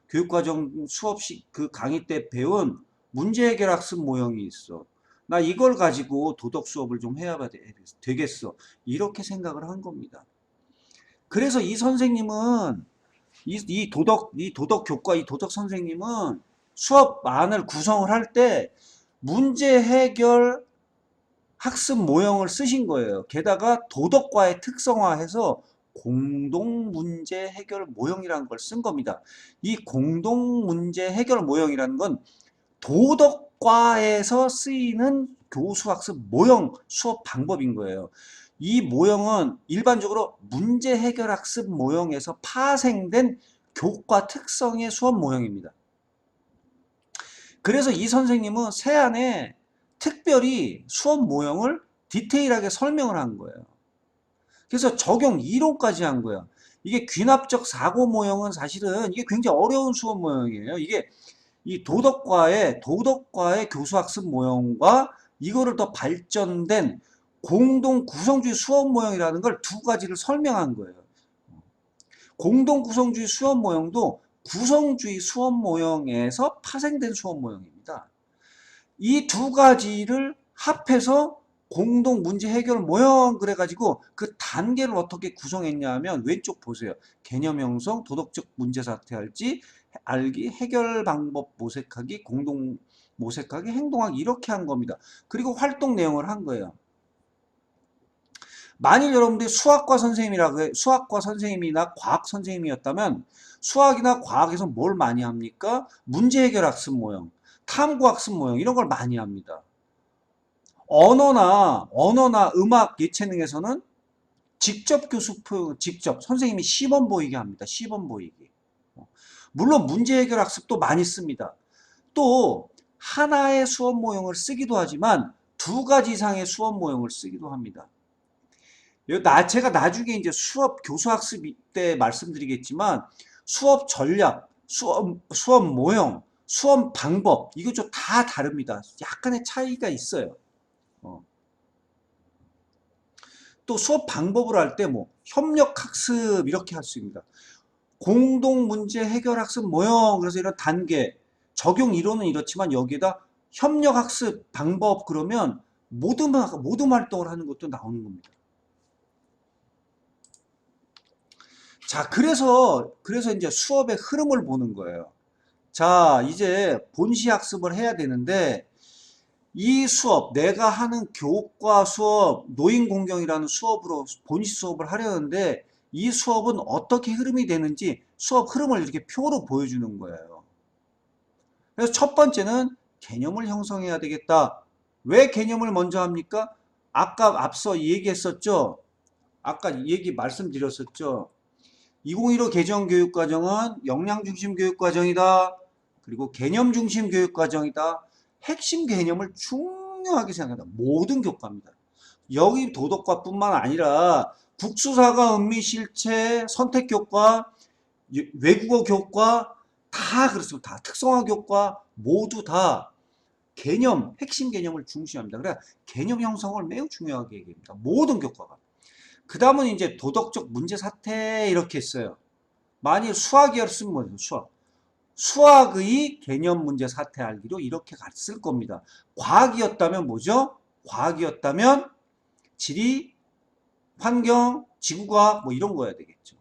교육과정 수업식 그 강의 때 배운 문제 해결 학습 모형이 있어. 나 이걸 가지고 도덕 수업을 좀 해야 되겠어. 이렇게 생각을 한 겁니다. 그래서 이 선생님은 이 도덕 교과 이 도덕 선생님은 수업안을 구성을 할 때 문제 해결 학습 모형을 쓰신 거예요. 게다가 도덕과의 특성화해서 공동 문제 해결 모형이라는 걸 쓴 겁니다. 이 공동 문제 해결 모형이라는 건 도덕과에서 쓰이는 교수학습 모형 수업 방법인 거예요. 이 모형은 일반적으로 문제 해결 학습 모형에서 파생된 교과 특성의 수업 모형입니다. 그래서 이 선생님은 세안에 특별히 수업 모형을 디테일하게 설명을 한 거예요. 그래서 적용 이론까지 한 거야. 이게 귀납적 사고 모형은 사실은 이게 굉장히 어려운 수업 모형이에요. 이게 이 도덕과의 교수학습 모형과 이거를 더 발전된 공동 구성주의 수업 모형이라는 걸 두 가지를 설명한 거예요. 공동 구성주의 수업 모형도 구성주의 수업 모형에서 파생된 수업 모형입니다. 이 두 가지를 합해서 공동 문제 해결 모형 그래가지고 그 단계를 어떻게 구성했냐 하면 왼쪽 보세요. 개념 형성, 도덕적 문제 사퇴할지, 알기, 해결 방법 모색하기, 공동 모색하기, 행동하기 이렇게 한 겁니다. 그리고 활동 내용을 한 거예요. 만일 여러분들이 수학과 선생님이나 과학 선생님이었다면 수학이나 과학에서 뭘 많이 합니까? 문제 해결 학습 모형, 탐구 학습 모형 이런 걸 많이 합니다. 언어나 음악 예체능에서는 직접 선생님이 시범 보이게 합니다. 시범 보이기. 물론 문제 해결 학습도 많이 씁니다. 또 하나의 수업 모형을 쓰기도 하지만 두 가지 이상의 수업 모형을 쓰기도 합니다. 제가 나중에 이제 수업 교수 학습 때 말씀드리겠지만 수업 전략, 수업 모형, 수업 방법 이거 좀 다 다릅니다. 약간의 차이가 있어요. 또 수업 방법을 할 때 뭐 협력 학습 이렇게 할 수 있습니다. 공동 문제 해결 학습 모형 그래서 이런 단계 적용 이론은 이렇지만 여기에다 협력 학습 방법 그러면 모둠 활동을 하는 것도 나오는 겁니다. 자, 그래서 이제 수업의 흐름을 보는 거예요. 자, 이제 본시 학습을 해야 되는데 이 수업, 내가 하는 교과 수업, 노인공경이라는 수업으로 본시 수업을 하려는데 이 수업은 어떻게 흐름이 되는지 수업 흐름을 이렇게 표로 보여주는 거예요. 그래서 첫 번째는 개념을 형성해야 되겠다. 왜 개념을 먼저 합니까? 아까 앞서 얘기했었죠. 아까 말씀드렸었죠. 2015 개정교육과정은 역량중심 교육과정이다. 그리고 개념중심 교육과정이다. 핵심 개념을 중요하게 생각한다. 모든 교과입니다. 여기 도덕과뿐만 아니라 국수사과, 은미실체, 선택교과, 외국어 교과 다 그렇습니다. 다 특성화 교과 모두 다 핵심 개념을 중시합니다. 그래서 개념 형성을 매우 중요하게 얘기합니다. 모든 교과가. 그 다음은 이제 도덕적 문제 사퇴 이렇게 했어요. 만일 수학이었으면 뭐예요? 수학의 개념 문제 사퇴 알기로 이렇게 갔을 겁니다. 과학이었다면 뭐죠? 과학이었다면 지리, 환경, 지구과학 뭐 이런 거여야 되겠죠.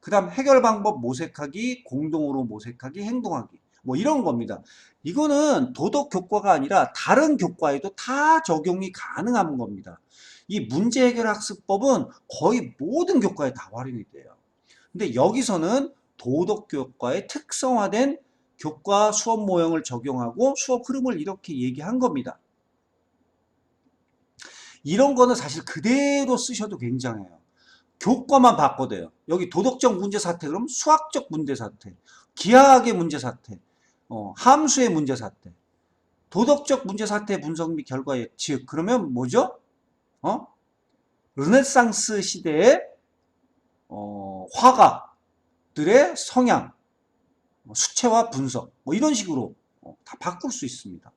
그 다음 해결 방법 모색하기, 공동으로 모색하기, 행동하기 뭐 이런 겁니다. 이거는 도덕 교과가 아니라 다른 교과에도 다 적용이 가능한 겁니다. 이 문제 해결 학습법은 거의 모든 교과에 다 활용이 돼요. 근데 여기서는 도덕 교과의 특성화된 교과 수업 모형을 적용하고 수업 흐름을 이렇게 얘기한 겁니다. 이런 거는 사실 그대로 쓰셔도 굉장해요. 교과만 바꿔도요. 여기 도덕적 문제 사퇴 그럼 수학적 문제 사퇴, 기하학의 문제 사퇴, 함수의 문제 사퇴, 도덕적 문제 사퇴 분석 및 결과 예측 그러면 뭐죠? 르네상스 시대의 화가들의 성향, 수채화 분석 뭐 이런 식으로 다 바꿀 수 있습니다.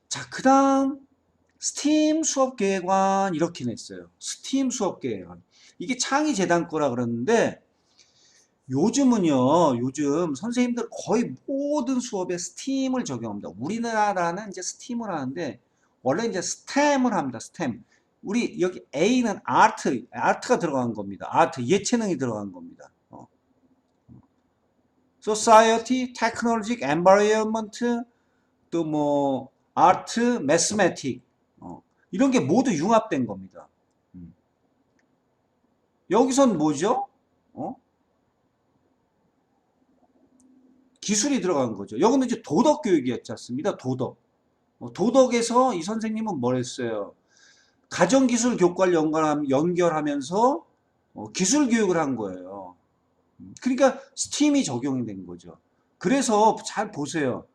자, 그 다음 스팀 수업계획안 이렇게 냈어요. 스팀 수업계획안. 이게 창의재단 거라 그러는데 요즘 선생님들 거의 모든 수업에 스팀을 적용합니다. 우리나라는 이제 스팀을 하는데 원래 이제 스템을 합니다. 스템. 우리 여기 A는 아트가 들어간 겁니다. 아트, 예체능이 들어간 겁니다. Society, Technology, Environment, 또 뭐 아트, 매스매틱 이런 게 모두 융합된 겁니다. 여기선 뭐죠? 기술이 들어간 거죠. 여기는 이제 도덕 교육이었지 않습니까? 도덕에서 이 선생님은 뭘 했어요? 가정기술 교과를 연결하면서 기술 교육을 한 거예요. 그러니까 스팀이 적용이 된 거죠. 그래서 잘 보세요.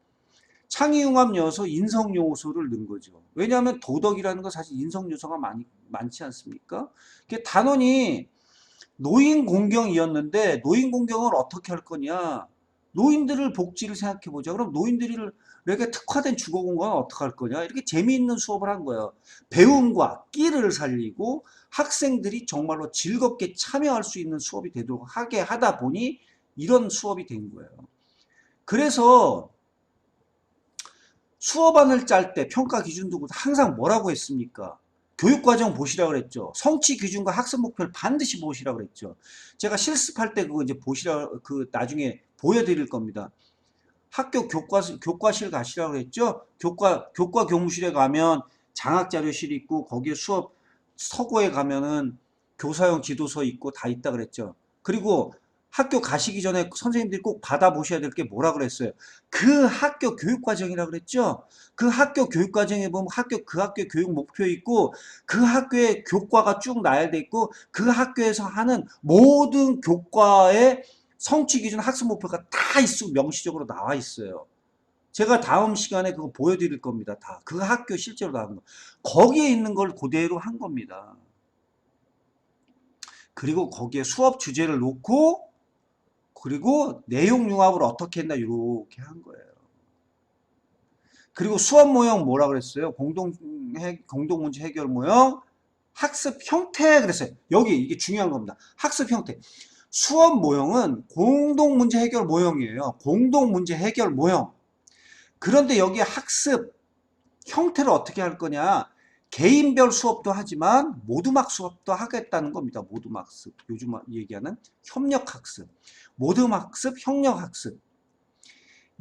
창의융합 요소, 인성 요소를 넣은 거죠. 왜냐하면 도덕이라는 건 사실 인성 요소가 많지 않습니까? 단원이 노인 공경이었는데 노인 공경을 어떻게 할 거냐? 노인들을 복지를 생각해 보자. 그럼 노인들에게 특화된 주거 공간은 어떻게 할 거냐? 이렇게 재미있는 수업을 한 거예요. 배움과 끼를 살리고 학생들이 정말로 즐겁게 참여할 수 있는 수업이 되도록 하게 하다 보니 이런 수업이 된 거예요. 그래서 수업안을 짤 때 평가 기준 두고 항상 뭐라고 했습니까? 교육과정 보시라고 그랬죠. 성취 기준과 학습 목표를 반드시 보시라고 그랬죠. 제가 실습할 때 그거 이제 보시라, 그 나중에 보여드릴 겁니다. 학교 교과실 가시라고 그랬죠. 교과 교무실에 가면 장학자료실이 있고, 거기에 수업 서고에 가면은 교사용 지도서 있고 다 있다 그랬죠. 그리고 학교 가시기 전에 선생님들이 꼭 받아보셔야 될 게 뭐라 그랬어요? 그 학교 교육과정이라 그랬죠. 그 학교 교육과정에 보면 그 학교 교육 목표 있고, 그 학교의 교과가 쭉 나열돼 있고, 그 학교에서 하는 모든 교과의 성취 기준 학습 목표가 다 명시적으로 나와 있어요. 제가 다음 시간에 그거 보여드릴 겁니다. 다. 그 학교 실제로 나온 거. 거기에 있는 걸 그대로 한 겁니다. 그리고 거기에 수업 주제를 놓고, 그리고 내용 융합을 어떻게 했나 이렇게 한 거예요. 그리고 수업 모형 뭐라 그랬어요? 공동 문제 해결 모형, 학습 형태 그랬어요. 여기 이게 중요한 겁니다. 학습 형태. 수업 모형은 공동 문제 해결 모형이에요. 공동 문제 해결 모형. 그런데 여기 학습 형태를 어떻게 할 거냐? 개인별 수업도 하지만 모두막 수업도 하겠다는 겁니다. 모두막습. 요즘 얘기하는 협력학습. 모두학습, 협력학습.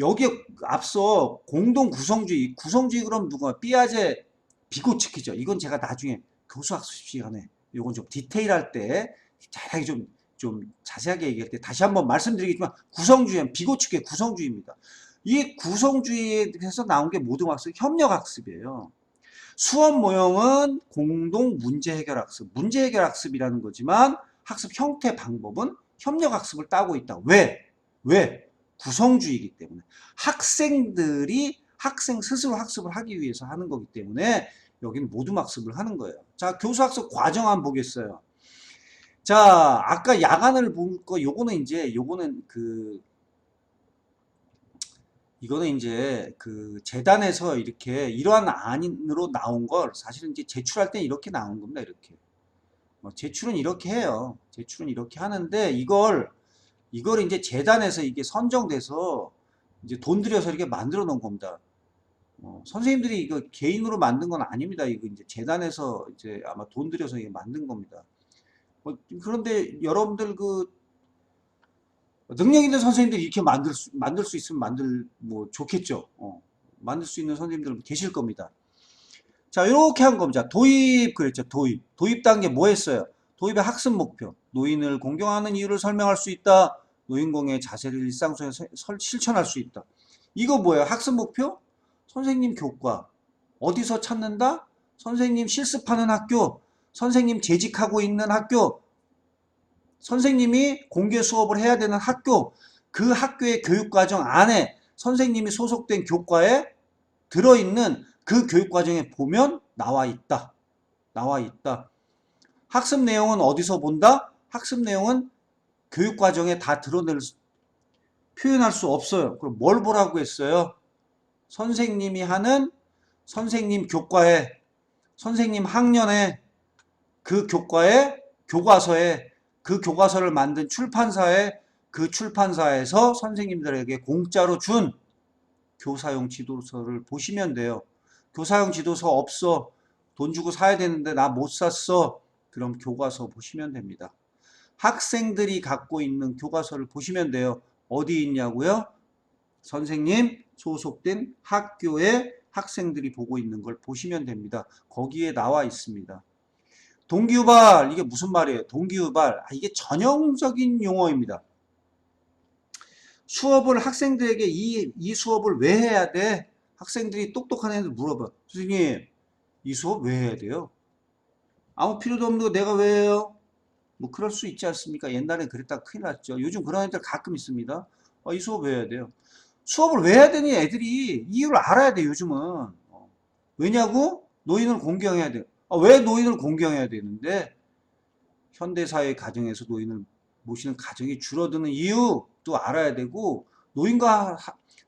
여기에 앞서 공동 구성주의 그럼 누가? 삐아제 비고츠키죠. 이건 제가 나중에 교수학습 시간에 이건 좀 디테일할 때 자세하게 좀 자세하게 얘기할 때 다시 한번 말씀드리겠지만, 구성주의는 비고츠키의 구성주의입니다. 이 구성주의에서 나온 게 모두학습, 협력학습이에요. 수업 모형은 공동 문제 해결 학습, 문제 해결 학습이라는 거지만 학습 형태 방법은 협력 학습을 따고 있다. 왜? 구성주의이기 때문에. 학생 스스로 학습을 하기 위해서 하는 거기 때문에 여기는 모둠 학습을 하는 거예요. 자, 교수학습 과정 한번 보겠어요. 자, 아까 야간을 본 거, 이거는 이제 그 재단에서 이렇게 이러한 안으로 나온 걸 사실은 이제 제출할 때 이렇게 나온 겁니다. 이렇게. 제출은 이렇게 해요. 제출은 이렇게 하는데 이걸 이제 재단에서 이게 선정돼서 이제 돈 들여서 이렇게 만들어 놓은 겁니다. 선생님들이 이거 개인으로 만든 건 아닙니다. 이거 이제 재단에서 이제 아마 돈 들여서 이게 만든 겁니다. 그런데 여러분들 그 능력 있는 선생님들이 이렇게 만들 수 있으면 뭐 좋겠죠. 만들 수 있는 선생님들 계실 겁니다. 자, 이렇게 한 겁니다. 도입 그랬죠. 도입 단계 뭐 했어요? 도입의 학습 목표. 노인을 공경하는 이유를 설명할 수 있다. 노인공의 자세를 일상 속에서 실천할 수 있다. 이거 뭐예요? 학습 목표? 선생님 교과. 어디서 찾는다? 선생님 실습하는 학교. 선생님 재직하고 있는 학교. 선생님이 공개 수업을 해야 되는 학교. 그 학교의 교육과정 안에 선생님이 소속된 교과에 들어있는 그 교육과정에 보면 나와 있다. 학습 내용은 어디서 본다? 학습 내용은 교육과정에 다 표현할 수 없어요. 그럼 뭘 보라고 했어요? 선생님이 하는 선생님 교과에, 선생님 학년에, 그 교과에, 교과서에, 그 교과서를 만든 출판사에, 그 출판사에서 선생님들에게 공짜로 준 교사용 지도서를 보시면 돼요. 교사용 지도서 없어. 돈 주고 사야 되는데 나 못 샀어. 그럼 교과서 보시면 됩니다. 학생들이 갖고 있는 교과서를 보시면 돼요. 어디 있냐고요? 선생님 소속된 학교에 학생들이 보고 있는 걸 보시면 됩니다. 거기에 나와 있습니다. 동기유발, 이게 무슨 말이에요? 동기유발, 이게 전형적인 용어입니다. 수업을 학생들에게 이 수업을 왜 해야 돼? 학생들이 똑똑한 애들 물어봐. 선생님, 이 수업 왜 해야 돼요? 아무 필요도 없는 거 내가 왜 해요? 뭐 그럴 수 있지 않습니까? 옛날엔 그랬다가 큰일 났죠. 요즘 그런 애들 가끔 있습니다. 이 수업 왜 해야 돼요? 수업을 왜 해야 되니 애들이 이유를 알아야 돼, 요즘은. 왜냐고? 노인을 공경해야 돼. 왜 노인을 공경해야 되는데? 현대사회 가정에서 노인을 모시는 가정이 줄어드는 이유도 알아야 되고, 노인과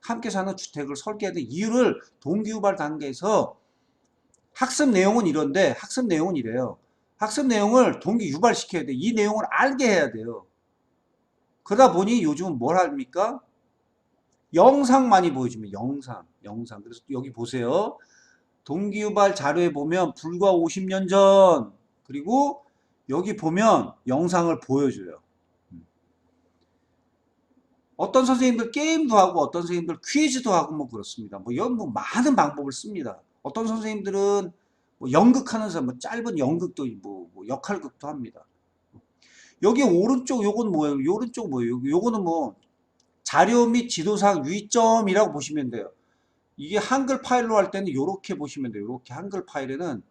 함께 사는 주택을 설계해야 되는 이유를 동기유발 단계에서 학습 내용은 이런데, 학습 내용은 이래요. 학습 내용을 동기 유발시켜야 돼. 이 내용을 알게 해야 돼요. 그러다 보니 요즘은 뭘 합니까? 영상 많이 보여주면 영상. 그래서 여기 보세요. 동기유발 자료에 보면 불과 50년 전, 그리고 여기 보면 영상을 보여줘요. 어떤 선생님들 게임도 하고 어떤 선생님들 퀴즈도 하고 뭐 그렇습니다. 뭐 이런 뭐 많은 방법을 씁니다. 어떤 선생님들은 뭐 연극하는 사람, 뭐 짧은 연극도 뭐 역할극도 합니다. 여기 오른쪽 요건 뭐예요? 오른쪽 뭐예요? 요거는 뭐 자료 및 지도상 유의점이라고 보시면 돼요. 이게 한글 파일로 할 때는 요렇게 보시면 돼요. 요렇게 한글 파일에는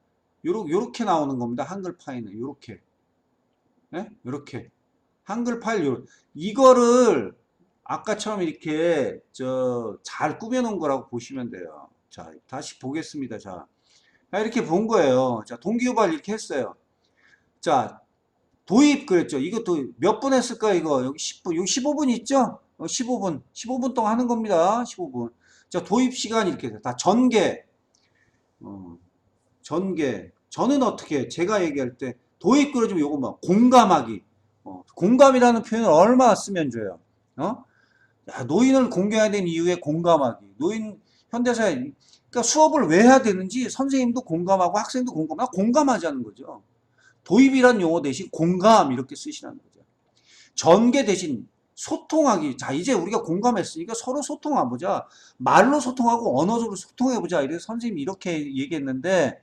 요렇게 나오는 겁니다. 한글 파일은 요렇게. 네? 요렇게. 한글 파일 이거를 아까처럼 이렇게 잘 꾸며 놓은 거라고 보시면 돼요. 자, 다시 보겠습니다. 자, 이렇게 본 거예요. 자, 동기유발 이렇게 했어요. 자, 도입 그랬죠. 이것도 몇 분 했을까 이거? 여기 10분, 여기 15분 있죠? 15분 동안 하는 겁니다. 15분. 자, 도입 시간 이렇게 돼요. 다 전개. 전개. 저는 어떻게 제가 얘기할 때 도입 그려주면 요거 뭐 공감하기. 공감이라는 표현을 얼마나 쓰면 줘요. 야, 노인을 공경해야 되는 이유에 공감하기. 노인 현대사회 그러니까 수업을 왜 해야 되는지 선생님도 공감하고 학생도 공감하고 공감하자는 거죠. 도입이란 용어 대신 공감 이렇게 쓰시라는 거죠. 전개 대신 소통하기. 자, 이제 우리가 공감했으니까 서로 소통해보자. 말로 소통하고 언어적으로 소통해보자. 이래서 선생님이 이렇게 얘기했는데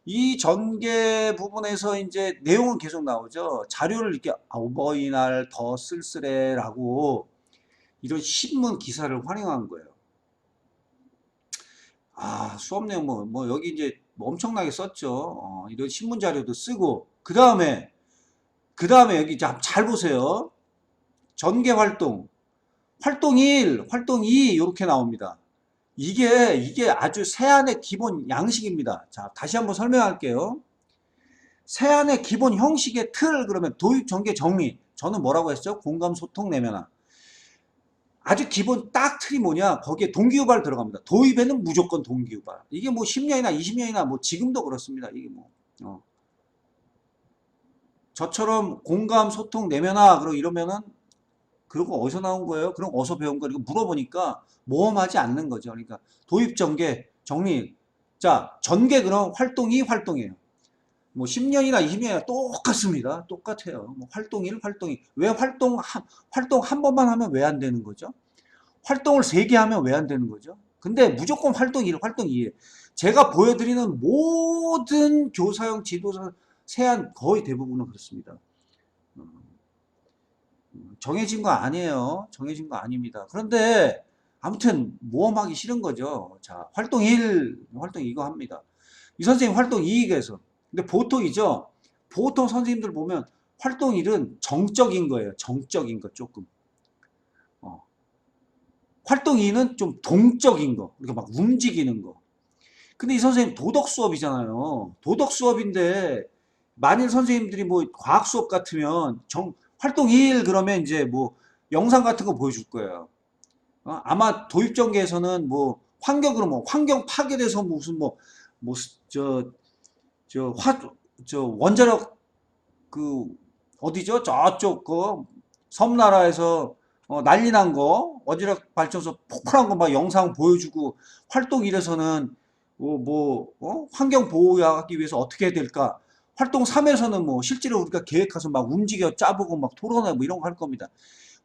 이 전개 부분에서 이제 내용은 계속 나오죠. 자료를 이렇게 어버이날 더 쓸쓸해라고 이런 신문 기사를 활용한 거예요. 아, 수업 내용 뭐 여기 이제 뭐 엄청나게 썼죠. 이런 신문 자료도 쓰고 그 다음에 여기 잘 보세요. 전개 활동, 활동 1, 활동 2 이렇게 나옵니다. 이게 아주 세안의 기본 양식입니다. 자, 다시 한번 설명할게요. 세안의 기본 형식의 틀 그러면 도입, 전개, 정리. 저는 뭐라고 했죠? 공감, 소통, 내면화. 아주 기본 딱 틀이 뭐냐? 거기에 동기유발 들어갑니다. 도입에는 무조건 동기유발. 이게 뭐 10년이나 20년이나 뭐 지금도 그렇습니다. 이게 뭐 저처럼 공감, 소통, 내면화 그러고 이러면은 그런 거 어디서 나온 거예요? 그럼 어디서 배운 거예요? 물어보니까 모험하지 않는 거죠. 그러니까 도입, 전개, 정리. 자, 전개 그럼 활동이 활동이에요. 뭐 10년이나 20년이나 똑같습니다. 똑같아요. 뭐 활동 1, 활동 2. 왜 활동 한 번만 하면 왜 안 되는 거죠? 활동을 3개 하면 왜 안 되는 거죠? 근데 무조건 활동 1, 활동 2. 제가 보여드리는 모든 교사형 지도서 세안 거의 대부분은 그렇습니다. 정해진 거 아니에요. 정해진 거 아닙니다. 그런데 아무튼 모험하기 싫은 거죠. 자, 활동 1, 활동 이거 합니다. 이 선생님 활동 2에서 근데 보통이죠. 보통 선생님들 보면 활동 1은 정적인 거예요. 정적인 거 조금. 활동 2는 좀 동적인 거. 이렇게 막 움직이는 거. 근데 이 선생님 도덕 수업이잖아요. 도덕 수업인데 만일 선생님들이 뭐 과학 수업 같으면 활동 2일 그러면 이제 뭐 영상 같은 거 보여줄 거예요. 아마 도입 전개에서는 뭐 환경으로 뭐 환경 파괴돼서 무슨 원자력 그 어디죠? 저쪽 그 섬나라에서 난리 난 거 원자력 발전소 폭발한 거 막 영상 보여주고 활동 1에서는 환경 보호하기 위해서 어떻게 해야 될까? 활동 3에서는 뭐 실제로 우리가 계획해서 막 움직여 짜보고 막 토론하고 뭐 이런 거 할 겁니다.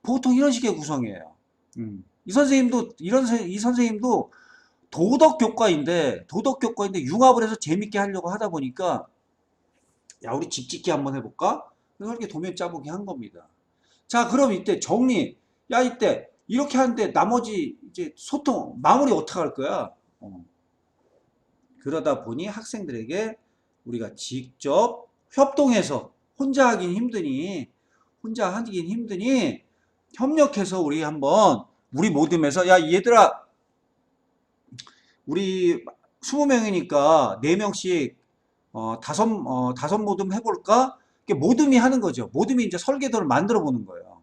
보통 이런 식의 구성이에요. 이 선생님도 도덕 교과인데 융합을 해서 재밌게 하려고 하다 보니까 야, 우리 집 짓기 한번 해볼까? 그래서 이렇게 도면 짜보기 한 겁니다. 자, 그럼 이때 정리. 야, 이때 이렇게 하는데 나머지 이제 소통, 마무리 어떻게 할 거야? 그러다 보니 학생들에게 우리가 직접 협동해서 혼자 하긴 힘드니 협력해서 우리 한번 우리 모임에서 야, 얘들아 우리 20명이니까 4명씩 다섯 모듬 해볼까? 이게 모듬이 하는 거죠. 모듬이 이제 설계도를 만들어 보는 거예요.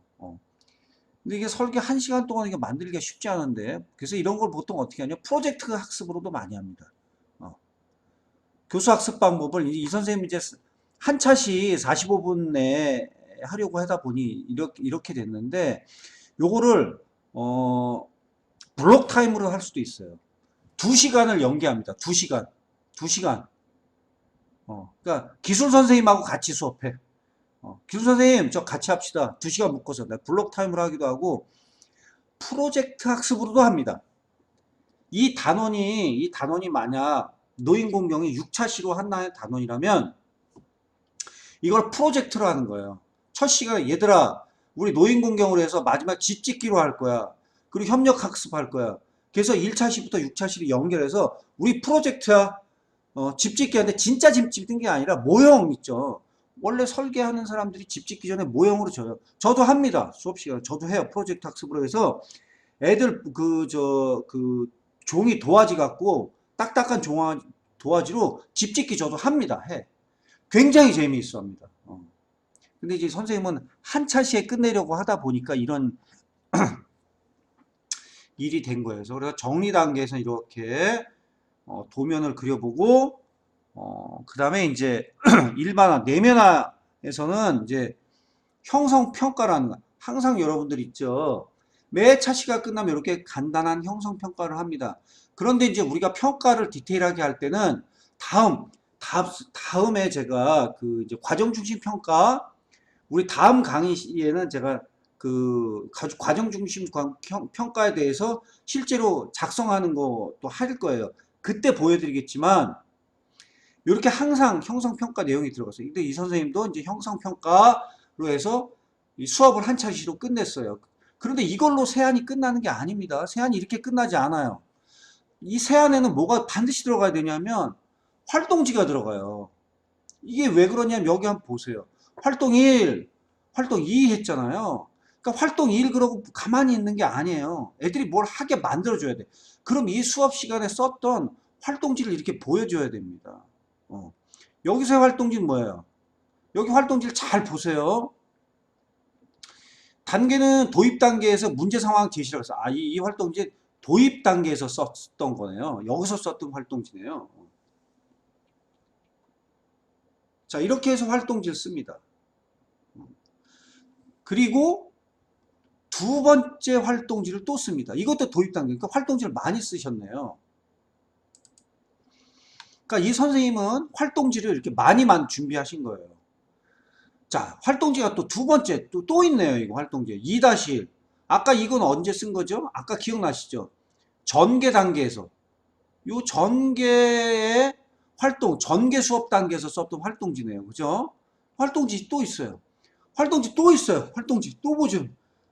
근데 이게 설계 1시간 동안 이게 만들기가 쉽지 않은데, 그래서 이런 걸 보통 어떻게 하냐? 프로젝트 학습으로도 많이 합니다. 교수 학습 방법을 이 선생님이 이제 한 차씩 45분 내에 하려고 하다 보니 이렇게 됐는데, 요거를, 블록 타임으로 할 수도 있어요. 2시간을 연계합니다. 2시간. 2시간. 그러니까 기술 선생님하고 같이 수업해. 기술 선생님 저 같이 합시다. 2시간 묶어서 블록 타임으로 하기도 하고 프로젝트 학습으로도 합니다. 이 단원이 만약 노인공경이 6차 시로 한다는 단원이라면 이걸 프로젝트로 하는 거예요. 첫 시간에 얘들아 우리 노인공경으로 해서 마지막 집짓기로 할 거야. 그리고 협력학습 할 거야. 그래서 1차 시부터 6차 시를 연결해서 우리 프로젝트야. 집짓기 하는데 진짜 집짓는 게 아니라 모형 있죠. 원래 설계하는 사람들이 집짓기 전에 모형으로 줘요. 저도 합니다. 수업 시간에 저도 해요. 프로젝트 학습으로 해서 애들 종이 도화지 갖고 딱딱한 도화지로 집짓기 저도 합니다. 해. 굉장히 재미있어 합니다. 근데 이제 선생님은 한 차시에 끝내려고 하다 보니까 이런 일이 된 거예요. 그래서 정리 단계에서 이렇게 도면을 그려보고 그 다음에 이제 일반화, 내면화에서는 이제 형성 평가라는 거. 항상 여러분들 있죠. 매 차시가 끝나면 이렇게 간단한 형성 평가를 합니다. 그런데 이제 우리가 평가를 디테일하게 할 때는 다음에 제가 그 이제 과정 중심 평가 우리 다음 강의에는 제가 그 과정 중심 평가에 대해서 실제로 작성하는 것도 할 거예요. 그때 보여드리겠지만 이렇게 항상 형성평가 내용이 들어갔어요. 근데 이 선생님도 이제 형성평가로 해서 이 수업을 한 차시로 끝냈어요. 그런데 이걸로 세안이 끝나는 게 아닙니다. 세안이 이렇게 끝나지 않아요. 이 세안에는 뭐가 반드시 들어가야 되냐면 활동지가 들어가요. 이게 왜 그러냐면 여기 한번 보세요. 활동 1, 활동 2 했잖아요. 그러니까 활동 1 그러고 가만히 있는 게 아니에요. 애들이 뭘 하게 만들어줘야 돼. 그럼 이 수업 시간에 썼던 활동지를 이렇게 보여줘야 됩니다. 여기서의 활동지는 뭐예요? 여기 활동지를 잘 보세요. 단계는 도입 단계에서 문제 상황 제시라고 해서 이 활동지 도입 단계에서 썼던 거네요. 여기서 썼던 활동지네요. 자, 이렇게 해서 활동지를 씁니다. 그리고 두 번째 활동지를 또 씁니다. 이것도 도입 단계. 그러니까 활동지를 많이 쓰셨네요. 그러니까 이 선생님은 활동지를 이렇게 많이만 준비하신 거예요. 자, 활동지가 또 두 번째 또 있네요. 이거 활동지 2-1. 아까 이건 언제 쓴 거죠? 아까 기억나시죠? 전개 단계에서 요 전개의 활동, 전개 수업 단계에서 썼던 활동지네요. 그죠? 활동지 또 있어요. 활동지 또 있어요. 활동지 또 보죠.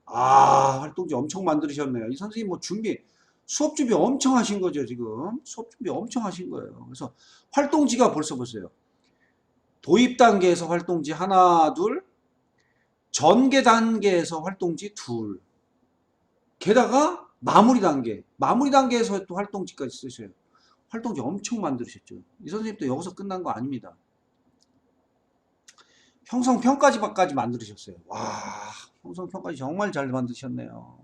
활동지 엄청 만드셨네요. 이 선생님 뭐 수업 준비 엄청 하신 거죠, 지금. 수업 준비 엄청 하신 거예요. 그래서 활동지가 벌써 보세요. 도입 단계에서 활동지 하나, 둘, 전개 단계에서 활동지 둘. 게다가 마무리 단계에서 또 활동지까지 쓰셔요. 활동지 엄청 만드셨죠. 이 선생님도 여기서 끝난 거 아닙니다. 형성평가지까지 만드셨어요. 와, 형성평가지 정말 잘 만드셨네요.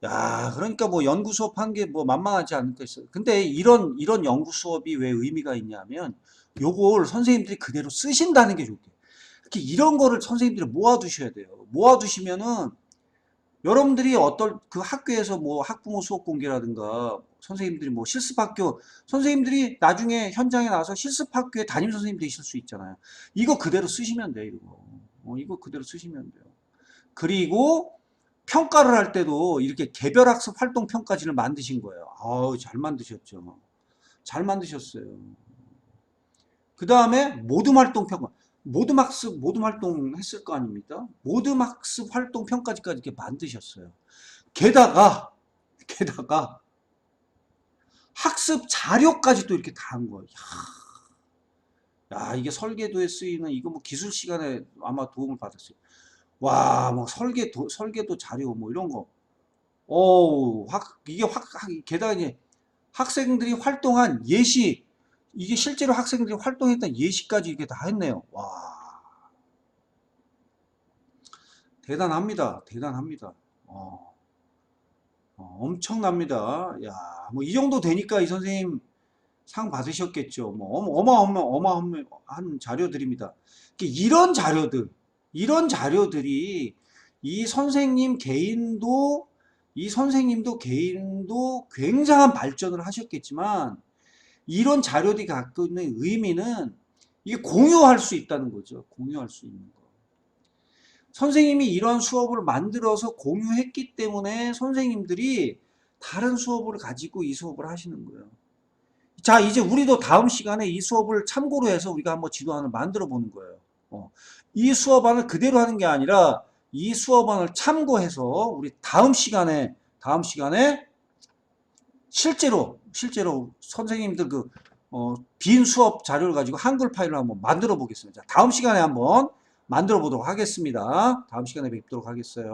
야, 그러니까 뭐 연구 수업 한 게 뭐 만만하지 않을까 했어요. 근데 이런 연구 수업이 왜 의미가 있냐면 요걸 선생님들이 그대로 쓰신다는 게 좋게. 이렇게 이런 거를 선생님들이 모아두셔야 돼요. 모아두시면은 여러분들이 어떤 그 학교에서 뭐 학부모 수업 공개라든가 선생님들이 뭐 실습학교 선생님들이 나중에 현장에 나와서 실습학교에 담임 선생님 되실 수 있잖아요. 이거 그대로 쓰시면 돼요. 이거 그대로 쓰시면 돼요. 그리고 평가를 할 때도 이렇게 개별학습 활동 평가지를 만드신 거예요. 잘 만드셨죠. 잘 만드셨어요. 그 다음에 모둠 활동 평가. 모둠 활동 했을 거 아닙니까? 모둠 학습 활동 평가지까지 이렇게 만드셨어요. 게다가 학습 자료까지 또 이렇게 다 한 거예요. 야, 이게 설계도에 쓰이는 이거 뭐 기술 시간에 아마 도움을 받았어요. 와, 뭐 설계도 자료 뭐 이런 거. 게다가 이제 학생들이 활동한 예시, 이게 실제로 학생들이 활동했던 예시까지 이렇게 다 했네요. 와, 대단합니다. 엄청납니다. 야, 뭐 이 정도 되니까 이 선생님 상 받으셨겠죠. 뭐 어마어마한 자료들입니다. 이런 자료들이 이 선생님 개인도 이 선생님도 개인도 굉장한 발전을 하셨겠지만 이런 자료들이 갖고 있는 의미는 이게 공유할 수 있다는 거죠. 공유할 수 있는 거. 선생님이 이런 수업을 만들어서 공유했기 때문에 선생님들이 다른 수업을 가지고 이 수업을 하시는 거예요. 자, 이제 우리도 다음 시간에 이 수업을 참고로 해서 우리가 한번 지도안을 만들어 보는 거예요. 이 수업안을 그대로 하는 게 아니라 이 수업안을 참고해서 우리 다음 시간에 실제로 선생님들 빈 수업 자료를 가지고 한글 파일을 한번 만들어 보겠습니다. 다음 시간에 한번 만들어 보도록 하겠습니다. 다음 시간에 뵙도록 하겠어요.